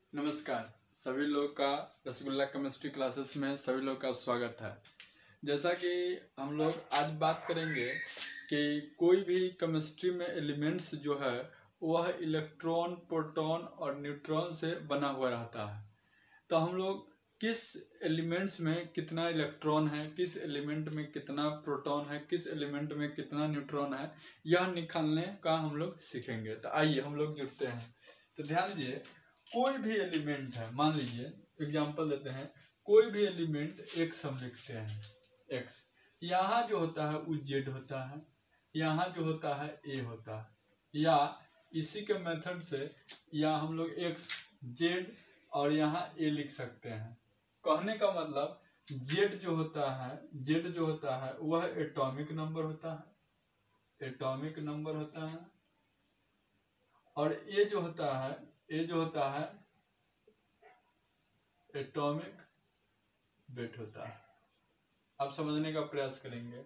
नमस्कार। सभी लोग का रसगुल्ला केमिस्ट्री क्लासेस में सभी लोग का स्वागत है। जैसा कि हम लोग आज बात करेंगे कि कोई भी केमिस्ट्री में एलिमेंट्स जो है वह इलेक्ट्रॉन, प्रोटॉन और न्यूट्रॉन से बना हुआ रहता है। तो हम लोग किस एलिमेंट्स में कितना इलेक्ट्रॉन है, किस एलिमेंट में कितना प्रोटॉन है, किस एलिमेंट में कितना न्यूट्रॉन है, यह निकालने का हम लोग सीखेंगे। तो आइए हम लोग जुड़ते हैं। तो ध्यान दीजिए, कोई भी एलिमेंट है, मान लीजिए एग्जांपल देते हैं, कोई भी एलिमेंट एक्स हम लिखते हैं, एक्स यहाँ जो होता है वो जेड होता है, यहाँ जो होता है ए होता है, या इसी के मेथड से या हम लोग एक्स जेड और यहाँ ए लिख सकते हैं। कहने का मतलब जेड जो होता है वह एटॉमिक नंबर होता है, एटॉमिक नंबर होता है, और ए जो होता है एटॉमिक वेट होता है। आप समझने का प्रयास करेंगे।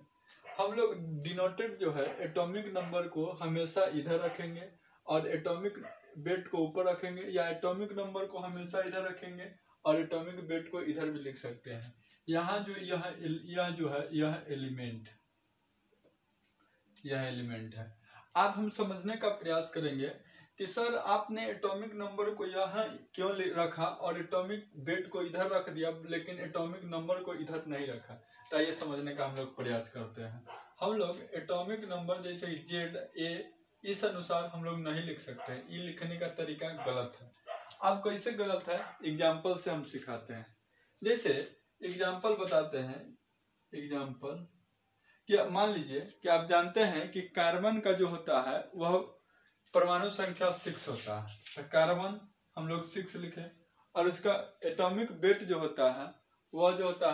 हम लोग डिनोटेड जो है एटॉमिक नंबर को हमेशा इधर रखेंगे और एटॉमिक वेट को ऊपर रखेंगे, या एटॉमिक नंबर को हमेशा इधर रखेंगे और एटॉमिक वेट को इधर भी लिख सकते हैं। यहाँ जो यह एलिमेंट है। अब हम समझने का प्रयास करेंगे कि सर आपने एटॉमिक नंबर को यहाँ क्यों रखा और एटॉमिक वेट को इधर रख दिया, लेकिन एटॉमिक नंबर को इधर नहीं रखा। तो ये समझने का हम लोग प्रयास करते हैं। हम लोग एटॉमिक नंबर जैसे जेड ए इस अनुसार हम लोग नहीं लिख सकते, ये लिखने का तरीका गलत है। अब कैसे गलत है, एग्जाम्पल से हम सिखाते हैं। जैसे एग्जाम्पल बताते हैं, एग्जाम्पल कि मान लीजिए कि आप जानते हैं कि कार्बन का जो होता है वह परमाणु संख्या 6 होता है। तो कार्बन हम लोग 6 लिखे, और उसका एटॉमिक वेट जो होता है वह 12 होता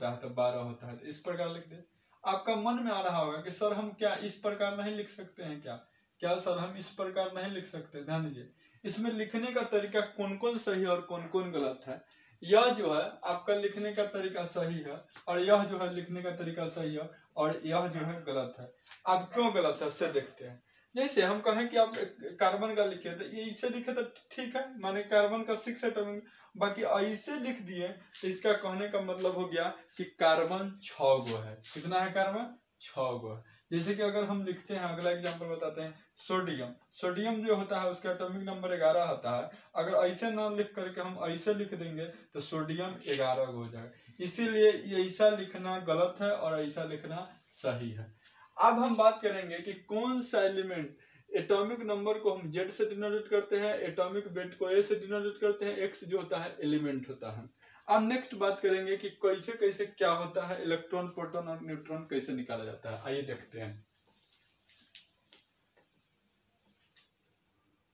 है, तो 12 होता है। तो इस प्रकार लिख दे। आपका मन में आ रहा होगा कि सर हम क्या इस प्रकार नहीं लिख सकते हैं, क्या सर हम इस प्रकार नहीं लिख सकते। ध्यान दीजिए, इसमें लिखने का तरीका कौन कौन सही है और कौन कौन गलत है। यह जो है आपका लिखने का तरीका सही है, और यह जो है लिखने का तरीका सही है, और यह जो है गलत है। अब क्यों गलत है उससे देखते हैं। जैसे हम कहें कि आप कार्बन का लिखे, तो ये इसे लिखे तो ठीक है, माने कार्बन का 6 एटॉमिक, बाकी ऐसे लिख दिए तो इसका कहने का मतलब हो गया कि कार्बन 6 गो है। कितना है कार्बन? 6 गो है। जैसे कि अगर हम लिखते हैं, अगला एग्जांपल बताते हैं, सोडियम जो होता है उसका एटॉमिक नंबर 11 होता है। अगर ऐसे ना लिख करके हम ऐसे लिख देंगे तो सोडियम 11 हो जाएगा। इसीलिए ये ऐसा लिखना गलत है और ऐसा लिखना सही है। अब हम बात करेंगे कि कौन सा एलिमेंट एटॉमिक नंबर को हम जेड से डिनोट करते हैं, एटॉमिक वेट को ए से डिनोट करते हैं, एक्स जो होता है एलिमेंट होता है। अब नेक्स्ट बात करेंगे कि कैसे कैसे क्या होता है, इलेक्ट्रॉन, प्रोटॉन और न्यूट्रॉन कैसे निकाला जाता है। आइए देखते हैं,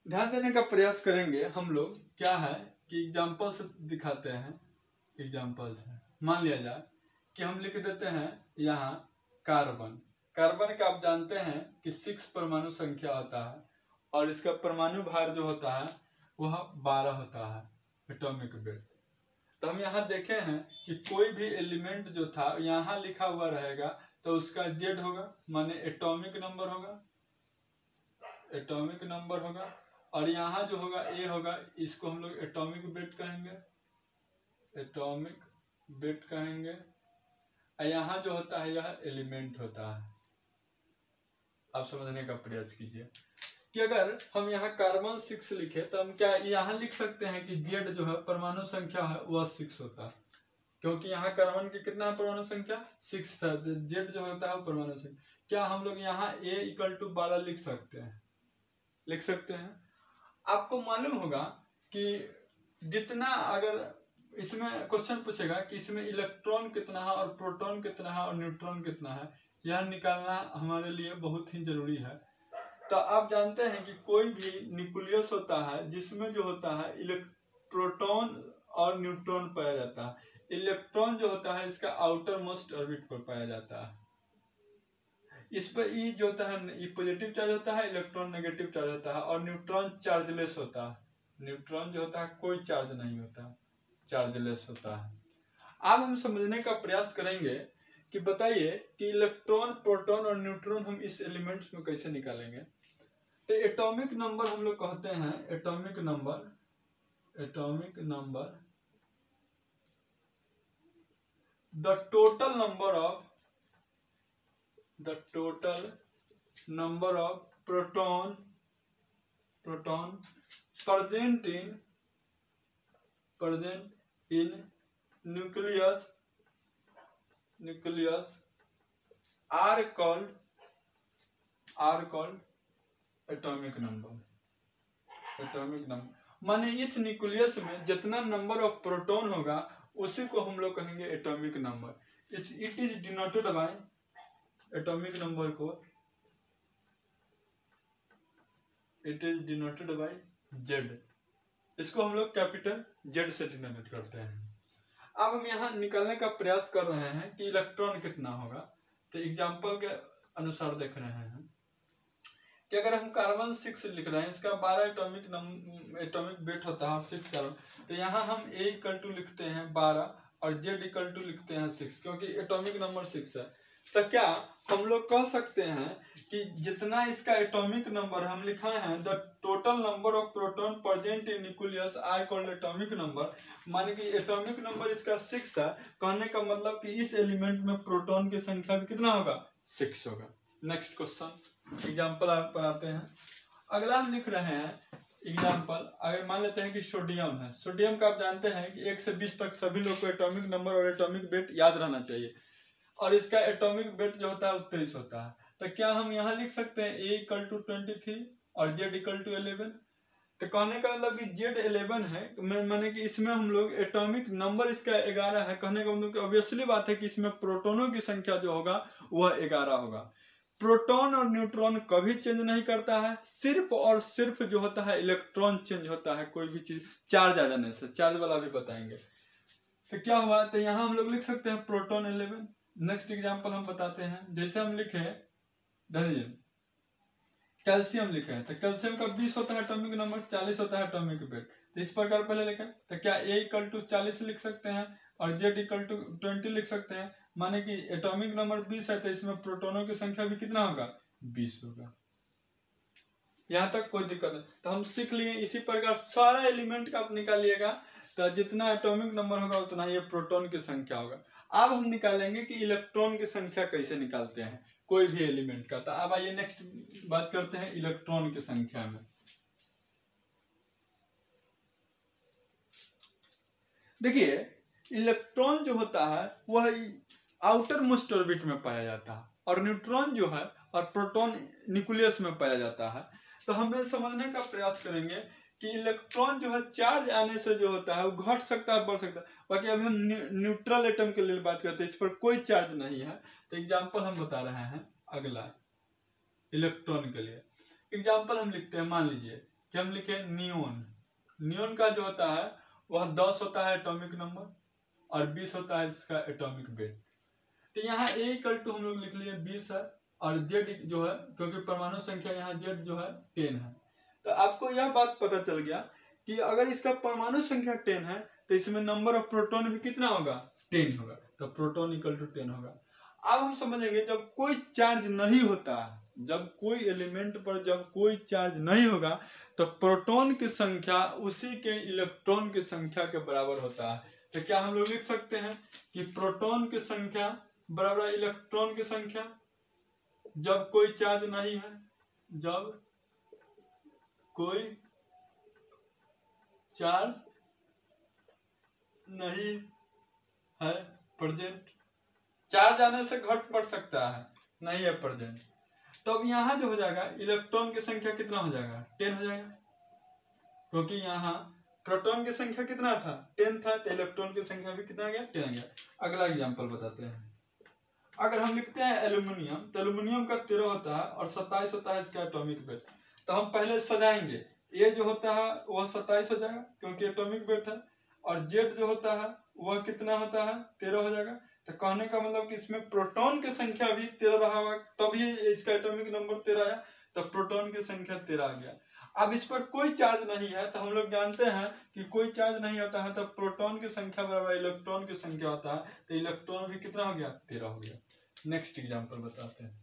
ध्यान देने का प्रयास करेंगे। हम लोग क्या है कि एग्जाम्पल से दिखाते हैं। एग्जाम्पल से मान लिया जाए कि हम लिख देते हैं यहाँ कार्बन का आप जानते हैं कि 6 परमाणु संख्या होता है, और इसका परमाणु भार जो होता है वह 12 होता है, एटॉमिक वेट। तो हम यहाँ देखे हैं कि कोई भी एलिमेंट जो था यहाँ लिखा हुआ रहेगा तो उसका जेड होगा, माने एटॉमिक नंबर होगा, और यहाँ जो होगा ए होगा, इसको हम लोग एटॉमिक वेट कहेंगे, और यहाँ जो होता है यह एलिमेंट होता है। आप समझने का प्रयास कीजिए कि अगर हम यहाँ कार्बन 6 लिखे तो हम क्या यहाँ लिख सकते हैं कि जेड जो है परमाणु संख्या है वह 6 होता है, क्योंकि यहाँ कार्बन की कितना है परमाणु संख्या 6 था, जेड जो होता है परमाणु संख्या। क्या हम लोग यहाँ a = 12 लिख सकते हैं। आपको मालूम होगा कि जितना, अगर इसमें क्वेश्चन पूछेगा कि इसमें इलेक्ट्रॉन कितना है और प्रोटॉन कितना है और न्यूट्रॉन कितना है, यह निकालना हमारे लिए बहुत ही जरूरी है। तो आप जानते हैं कि कोई भी न्यूक्लियस होता है जिसमें जो होता है प्रोटॉन और न्यूट्रॉन पाया जाता है। इलेक्ट्रॉन जो होता है इसका आउटर मोस्ट ऑर्बिट पर पाया जाता है। इस पर ई जो होता है ये पॉजिटिव चार्ज होता है, इलेक्ट्रॉन नेगेटिव चार्ज होता है, और न्यूट्रॉन चार्जलेस होता है। न्यूट्रॉन जो होता है कोई चार्ज नहीं होता, चार्जलेस होता है। अब हम समझने का प्रयास करेंगे कि बताइए कि इलेक्ट्रॉन, प्रोटॉन और न्यूट्रॉन हम इस एलिमेंट्स में कैसे निकालेंगे। तो एटॉमिक नंबर हम लोग कहते हैं, atomic number atomic number, the total number of proton present in nucleus are called atomic number. माने इस न्यूक्लियस में जितना नंबर ऑफ प्रोटॉन होगा उसी को हम लोग कहेंगे atomic number. It is denoted by, atomic number को it is denoted by Z. इसको हम लोग कैपिटल जेड से डिनोट करते हैं। अब हम यहाँ निकालने का प्रयास कर रहे हैं कि इलेक्ट्रॉन कितना होगा। तो एग्जांपल के अनुसार देख रहे हैं कि अगर हम कार्बन 6 लिख रहे हैं, इसका 12 एटॉमिक वेट होता है और 6 कार्बन, तो यहाँ हम A = लिखते हैं 12 और Z = लिखते हैं 6, क्योंकि एटॉमिक नंबर 6 है। तो क्या हम लोग कह सकते हैं कि जितना इसका एटॉमिक नंबर हम लिखाए हैं, the total number of proton present in nucleus are called atomic number, माने कि एटॉमिक नंबर इसका 6 है। कहने का मतलब कि इस एलिमेंट में प्रोटॉन की संख्या भी कितना होगा, 6 होगा। नेक्स्ट क्वेश्चन, एग्जाम्पल आप पर आते हैं। अगला हम लिख रहे हैं एग्जाम्पल, अगर मान लेते हैं कि सोडियम है। सोडियम का आप जानते हैं कि 1 से 20 तक सभी लोग को एटॉमिक नंबर और एटॉमिक वेट याद रहना चाहिए, और इसका एटॉमिक वेट जो होता है 23 होता है। तो क्या हम यहाँ लिख सकते हैं A = 23 और Z = 11। तो कहने का मतलब कि Z 11 है, माने कि इसमें हम लोग एटॉमिक नंबर इसका 11 है। कहने का मतलब कि ऑब्वियसली बात है कि इसमें प्रोटोनों की संख्या जो होगा वह 11 होगा। प्रोटॉन और न्यूट्रॉन कभी चेंज नहीं करता है, सिर्फ और सिर्फ जो होता है इलेक्ट्रॉन चेंज होता है कोई भी चीज चार्ज आ जाने से। चार्ज वाला भी बताएंगे। तो क्या हुआ, तो यहाँ हम लोग लिख सकते हैं प्रोटॉन 11। नेक्स्ट एग्जांपल हम बताते हैं, जैसे हम लिखे कैल्शियम लिखे हैं, तो कैल्शियम का 20 होता है एटॉमिक नंबर, 40 होता है एटॉमिक वेट। तो इस प्रकार पहले लिखे, तो क्या A = 40 लिख सकते हैं और Z = 20 लिख सकते हैं, माने कि एटॉमिक नंबर 20 है, तो इसमें प्रोटॉनों की संख्या भी कितना होगा, 20 होगा। यहाँ तक कोई दिक्कत नहीं। तो हम सीख लिए इसी प्रकार सारा एलिमेंट का आप निकालिएगा, तो जितना एटॉमिक नंबर होगा उतना ये प्रोटॉन की संख्या होगा। अब हम निकालेंगे कि इलेक्ट्रॉन की संख्या कैसे निकालते हैं कोई भी एलिमेंट का। तो अब आइए नेक्स्ट बात करते हैं इलेक्ट्रॉन की संख्या में। देखिए, इलेक्ट्रॉन जो होता है वह आउटर मोस्ट ऑर्बिट में पाया जाता है, और न्यूट्रॉन जो है और प्रोटॉन न्यूक्लियस में पाया जाता है। तो हमें समझने का प्रयास करेंगे कि इलेक्ट्रॉन जो है चार्ज आने से जो होता है वो घट सकता है, बढ़ सकता है। बाकी अभी हम न्यूट्रल एटम के लिए बात करते हैं, इस पर कोई चार्ज नहीं है। तो एग्जांपल हम बता रहे हैं अगला इलेक्ट्रॉन के लिए। एग्जांपल हम लिखते हैं, मान लीजिए कि हम लिखे नियोन। नियोन का जो होता है वह 10 होता है एटॉमिक नंबर और 20 होता है इसका एटॉमिक वेट। तो यहाँ A = हम लोग लिख लिए 20 है, और Z जो है, क्योंकि परमाणु संख्या यहाँ Z जो है 10 है। तो आपको यह बात पता चल गया कि अगर इसका परमाणु संख्या 10 है तो इसमें नंबर ऑफ प्रोटॉन भी कितना होगा, 10 होगा। तो प्रोटॉन = 10 होगा। अब हम समझेंगे जब कोई चार्ज नहीं होता है, जब कोई एलिमेंट पर जब कोई चार्ज नहीं होगा, तो प्रोटॉन की संख्या उसी के इलेक्ट्रॉन की संख्या के बराबर होता है। तो क्या हम लोग लिख सकते हैं कि प्रोटॉन की संख्या बराबर इलेक्ट्रॉन की संख्या जब कोई चार्ज नहीं है, जब कोई चार्ज नहीं है प्रेजेंट। चार्ज आने से घट बढ़ सकता है, नहीं है प्रेजेंट। तो अब यहाँ जो हो जाएगा इलेक्ट्रॉन की संख्या कितना हो जाएगा, 10 हो जाएगा, क्योंकि यहाँ प्रोटॉन की संख्या कितना था, 10 था, तो इलेक्ट्रॉन की संख्या भी कितना गया, 10 गया। अगला एग्जांपल बताते हैं। अगर हम लिखते हैं एल्यूमिनियम, तो एल्यूमिनियम का 13 होता है और 27 होता है इसका एटॉमिक वेट। तो हम पहले सजाएंगे, ये जो होता है वह 27 हो जाएगा क्योंकि एटॉमिक वेट है, और जेड जो होता है वह कितना होता है, 13 हो जाएगा। तो कहने का मतलब कि इसमें प्रोटॉन की संख्या भी 13 रहा होगा, तभी इसका एटॉमिक नंबर 13 आया। तो प्रोटॉन की संख्या 13 आ गया। अब इस पर कोई चार्ज नहीं है, तो हम लोग जानते हैं कि कोई चार्ज नहीं होता है तो प्रोटॉन की संख्या बराबर इलेक्ट्रॉन की संख्या होता है। तो इलेक्ट्रॉन भी कितना हो गया, 13 हो गया। नेक्स्ट एग्जांपल बताते हैं।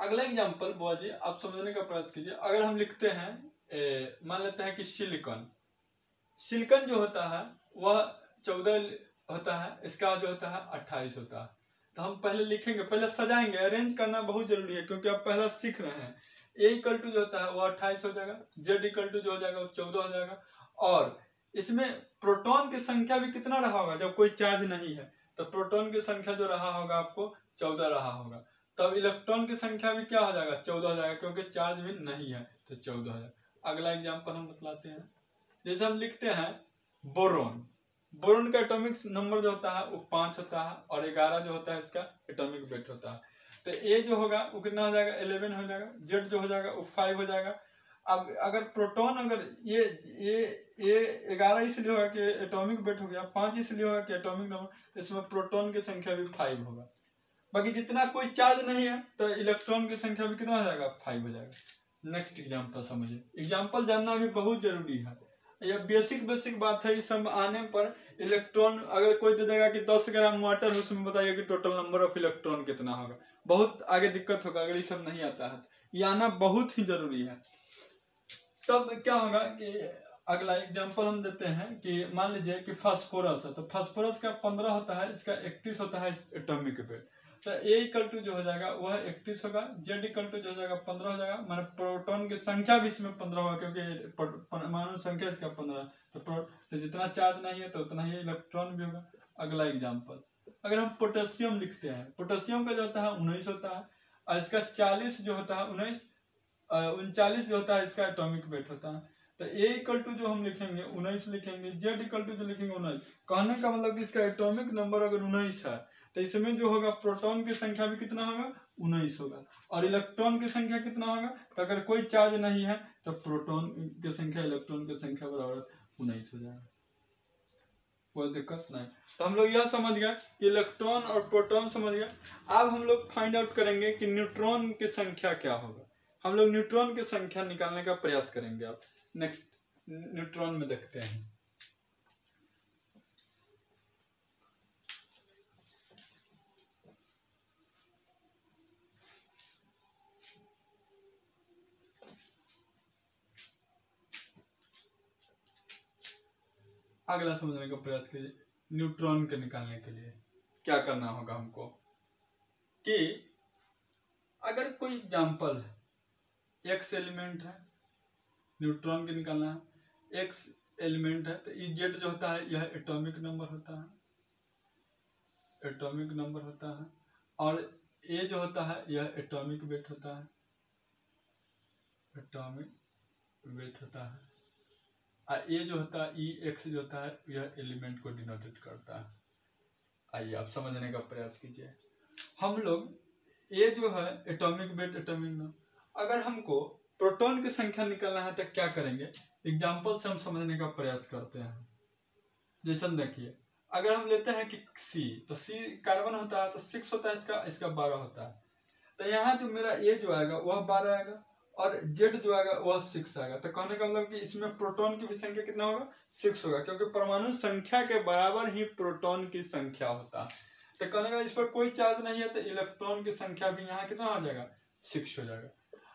अगला एग्जांपल बुआ जी आप समझने का प्रयास कीजिए। अगर हम लिखते हैं मान लेते हैं कि सिलिकॉन, सिलिकॉन जो होता है वह 14 होता है, इसका जो होता है 28 होता है। तो हम पहले लिखेंगे, पहले सजाएंगे, अरेंज करना बहुत जरूरी है क्योंकि आप पहले सीख रहे हैं। A इक्वल टू जो होता है वो 28 हो जाएगा, Z इक्वल टू जो हो जाएगा वो 14 हो जाएगा। और इसमें प्रोटॉन की संख्या भी कितना रहा होगा, जब कोई चार्ज नहीं है तो प्रोटॉन की संख्या जो रहा होगा आपको 14 रहा होगा। तब इलेक्ट्रॉन की संख्या भी क्या हो जाएगा, 14 हो जाएगा, क्योंकि चार्ज भी नहीं है तो 14 हो जाएगा। अगला एग्जाम्पल हम बतलाते हैं, जैसे हम लिखते हैं बोरोन। बोरोन का एटॉमिक नंबर जो होता है वो 5 होता है और 11 जो होता है इसका एटॉमिक वेट होता है। तो ए जो होगा वो कितना हो जाएगा, 11 हो जाएगा। जेड जो हो जाएगा वो 5 हो जाएगा। अब अगर प्रोटॉन, अगर ये 11 इसलिए होगा कि एटॉमिक वेट हो गया, 5 इसलिए होगा कि एटॉमिक नंबर, तो इसमें प्रोटॉन की संख्या भी 5 होगा। बाकी जितना कोई चार्ज नहीं है तो इलेक्ट्रॉन की संख्या भी कितना हो जाएगा, 5 हो जाएगा। नेक्स्ट एग्जाम्पल समझिए, एग्जाम्पल जानना भी बहुत जरूरी है, यह बेसिक बात है। इस सब आने पर इलेक्ट्रॉन अगर कोई दे देगा कि 10 ग्राम वाटर, उसमें बताइए कि टोटल नंबर ऑफ इलेक्ट्रॉन कितना होगा, बहुत आगे दिक्कत होगा अगर ये सब नहीं आता है। ये आना बहुत ही जरूरी है। तब क्या होगा कि अगला एग्जांपल हम देते हैं कि मान लीजिए कि फास्फोरस है, तो फास्फोरस का 15 होता है, इसका 31 होता है एटॉमिक वेट। तो ए इक्वल टू जो हो जाएगा वह 31 होगा, जेड इक्वल टू जो हो जाएगा 15 हो जाएगा। माने प्रोटॉन की संख्या भी इसमें 15 होगा क्योंकि परमाणु संख्या इसका 15 है। तो जितना चार्ज नहीं है तो उतना ही इलेक्ट्रॉन भी होगा। अगला एग्जाम्पल, अगर हम पोटेशियम लिखते हैं, पोटेशियम का जो होता है 19 होता है और इसका 40 जो होता है 39 जो होता है इसका एटॉमिक वेट होता है। तो ए इक्वल टू जो हम लिखेंगे 19 लिखेंगे, जेड इक्वल टू जो लिखेंगे 19। कहने का मतलब कि इसका एटॉमिक नंबर अगर 19 है तो इसमें जो होगा प्रोटॉन की संख्या भी कितना होगा, 19 होगा। और इलेक्ट्रॉन की संख्या कितना होगा, तो अगर कोई चार्ज नहीं है तो प्रोटॉन की संख्या इलेक्ट्रॉन की संख्या बराबर 19 हो जाएगा, कोई दिक्कत नहीं। तो हम लोग यह समझ गए कि इलेक्ट्रॉन और प्रोटॉन समझ गए। अब हम लोग फाइंड आउट करेंगे कि न्यूट्रॉन की संख्या क्या होगा। हम लोग न्यूट्रॉन की संख्या निकालने का प्रयास करेंगे। आप नेक्स्ट न्यूट्रॉन में देखते हैं। अगला समझने का प्रयास कीजिए, न्यूट्रॉन के निकालने के लिए क्या करना होगा हमको कि अगर कोई एग्जाम्पल है, एक्स एलिमेंट है, न्यूट्रॉन के निकालना है, एक्स एलिमेंट है, तो ई जेड जो होता है यह एटॉमिक नंबर होता है, एटॉमिक नंबर होता है। और ए जो होता है यह एटॉमिक वेट होता है, एटॉमिक वेट होता है। ये जो होता है ई एक्स जो होता है यह एलिमेंट को डिनोटेट करता है। आइए आप समझने का प्रयास कीजिए। हम लोग ये जो है एटॉमिक वेट, एटॉमिक नंबर, अगर हमको प्रोटॉन की संख्या निकालना है तो क्या करेंगे, एग्जाम्पल से हम समझने का प्रयास करते हैं। जैसे देखिए, अगर हम लेते हैं कि सी, तो सी कार्बन होता है तो 6 होता है, इसका 12 होता है। तो यहाँ जो मेरा ए जो आएगा वह 12 आएगा और जेड जो आएगा वह 6 आएगा। तो कहने का मतलब कि इसमें प्रोटॉन की भी संख्या कितना होगा, 6 होगा, क्योंकि परमाणु संख्या के बराबर ही प्रोटॉन की संख्या होता है। तो कहने का इस पर कोई चार्ज नहीं है तो इलेक्ट्रॉन की संख्या भी यहाँ कितना हो जाएगा, 6 हो जाएगा।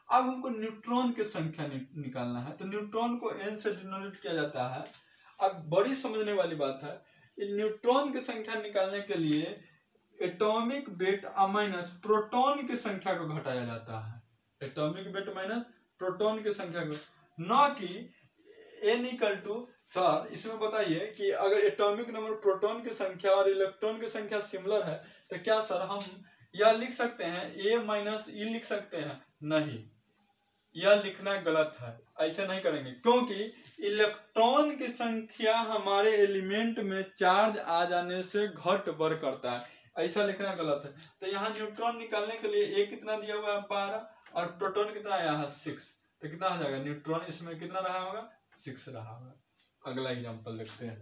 अब हमको न्यूट्रॉन की संख्या निकालना है, तो न्यूट्रॉन को n से डिनोट किया जाता है। अब बड़ी समझने वाली बात है, न्यूट्रॉन की संख्या निकालने के लिए एटॉमिक वेट माइनस प्रोटॉन की संख्या को घटाया जाता है, एटॉमिक वेट माइनस प्रोटॉन की संख्या को, न कि n इक्वल टू, सर इसमें बताइए कि अगर एटॉमिक नंबर प्रोटॉन की संख्या और इलेक्ट्रॉन की संख्या सिमिलर है तो क्या सर हम यह लिख सकते हैं a माइनस ई लिख सकते हैं, नहीं, यह लिखना गलत है, ऐसे नहीं करेंगे, क्योंकि इलेक्ट्रॉन की संख्या हमारे एलिमेंट में चार्ज आ जाने से घट बढ़ करता है, ऐसा लिखना गलत है। तो यहाँ न्यूट्रॉन निकालने के लिए ए कितना दिया हुआ है 12 और प्रोटॉन कितना आया है 6, तो कितना हो जाएगा, न्यूट्रॉन इसमें कितना रहा होगा, 6 रहा होगा। अगला एग्जांपल देखते हैं।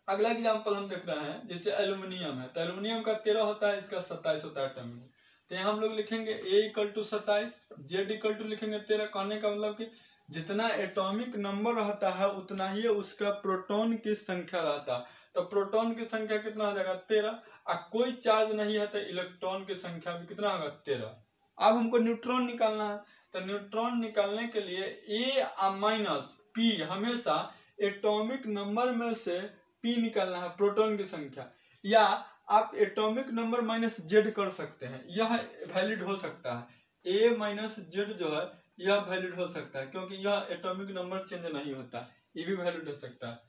अगला एग्जांपल हम देख रहे हैं, जैसे एल्युमिनियम है, तो एल्युमिनियम का 13 होता है, इसका 27 होता है एटॉमिक। तो यहाँ हम लोग लिखेंगे A equal to 27, Z equal to लिखेंगे 13। कहने का मतलब कि जितना एटॉमिक नंबर रहता है उतना ही उसका प्रोटॉन की संख्या रहता है। तो प्रोटॉन की संख्या कितना हो जाएगा, 13। और कोई चार्ज नहीं है तो इलेक्ट्रॉन की संख्या भी कितना होगा, 13। अब हमको न्यूट्रॉन निकालना है, तो न्यूट्रॉन निकालने के लिए ए माइनस पी हमेशा एटॉमिक नंबर में से p निकालना है, प्रोटॉन की संख्या, या आप एटॉमिक नंबर माइनस जेड कर सकते हैं, यह वैलिड हो सकता है। a माइनस जेड जो है यह वैलिड हो सकता है, क्योंकि यह एटॉमिक नंबर चेंज नहीं होता, ये भी वैलिड हो सकता है,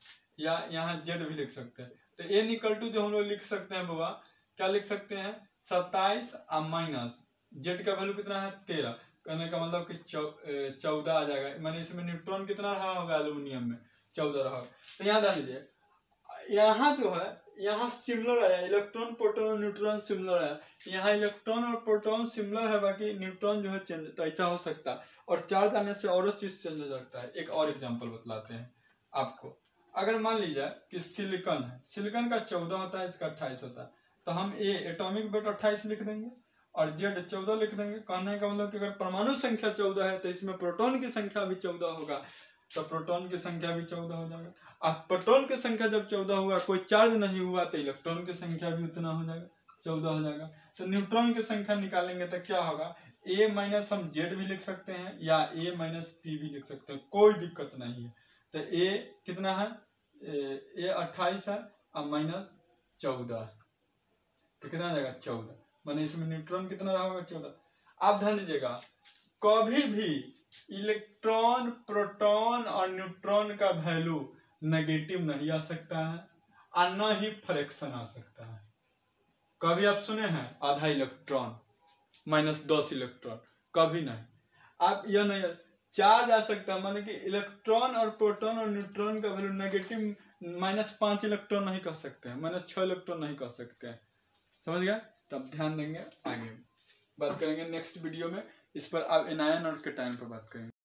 या यहाँ जेड भी लिख सकते हैं। तो a निकल टू जो हम लोग लिख सकते हैं बाबा, क्या लिख सकते हैं, 27 माइनस जेड का वैल्यू कितना है 13, कहने का मतलब कि 14 आ जाएगा। मैंने इसमें न्यूट्रॉन कितना रहा होगा, एल्यूमिनियम में 14 रहा। तो यहाँ ध्यान दीजिए, यहाँ जो है यहाँ सिमिलर आया, इलेक्ट्रॉन प्रोटॉन और न्यूट्रॉन सिमिलर आया, यहाँ इलेक्ट्रॉन और प्रोटॉन सिमिलर है, बाकी न्यूट्रॉन जो है चेंज, तो ऐसा हो सकता है। और चार्ज आने से और चीज चेंज हो सकता है। एक और एग्जांपल बतलाते हैं आपको। अगर मान लीजिए कि सिलिकॉन है, सिलिकॉन का 14 होता है, इसका 28 होता है, तो हम ए एटॉमिक वेट 28 लिख देंगे और जेड 14 लिख देंगे। कहने का मतलब कि अगर परमाणु संख्या 14 है तो इसमें प्रोटॉन की संख्या भी 14 होगा, तो प्रोटॉन की संख्या भी 14 हो जाएगा। अब प्रोटॉन की संख्या जब 14 हुआ, कोई चार्ज नहीं हुआ, तो इलेक्ट्रॉन की संख्या भी उतना हो जाएगा, 14 हो जाएगा। तो न्यूट्रॉन की संख्या निकालेंगे तो क्या होगा, a माइनस हम जेड भी लिख सकते हैं या a माइनस पी भी लिख सकते हैं, कोई दिक्कत नहीं है। तो a कितना है, a 28 है और माइनस 14, तो कितना आ जाएगा 14, माने इसमें न्यूट्रॉन कितना रहा होगा 14। आप ध्यान दीजिएगा, कभी भी इलेक्ट्रॉन, प्रोटॉन और न्यूट्रॉन का वैल्यू नेगेटिव नहीं आ सकता है और न ही फ्रैक्शन आ सकता है। कभी आप सुने हैं आधा इलेक्ट्रॉन माइनस 10 इलेक्ट्रॉन, कभी नहीं। आप यह नहीं, चार्ज आ सकता है, माने कि इलेक्ट्रॉन और प्रोटॉन और न्यूट्रॉन का वैल्यू नेगेटिव -5 इलेक्ट्रॉन नहीं कर सकते हैं, -6 इलेक्ट्रॉन नहीं कर सकते हैं, समझ गया। तब ध्यान देंगे, आगे बात करेंगे नेक्स्ट वीडियो में इस पर। आप एनायन और कैटायन पर बात करेंगे।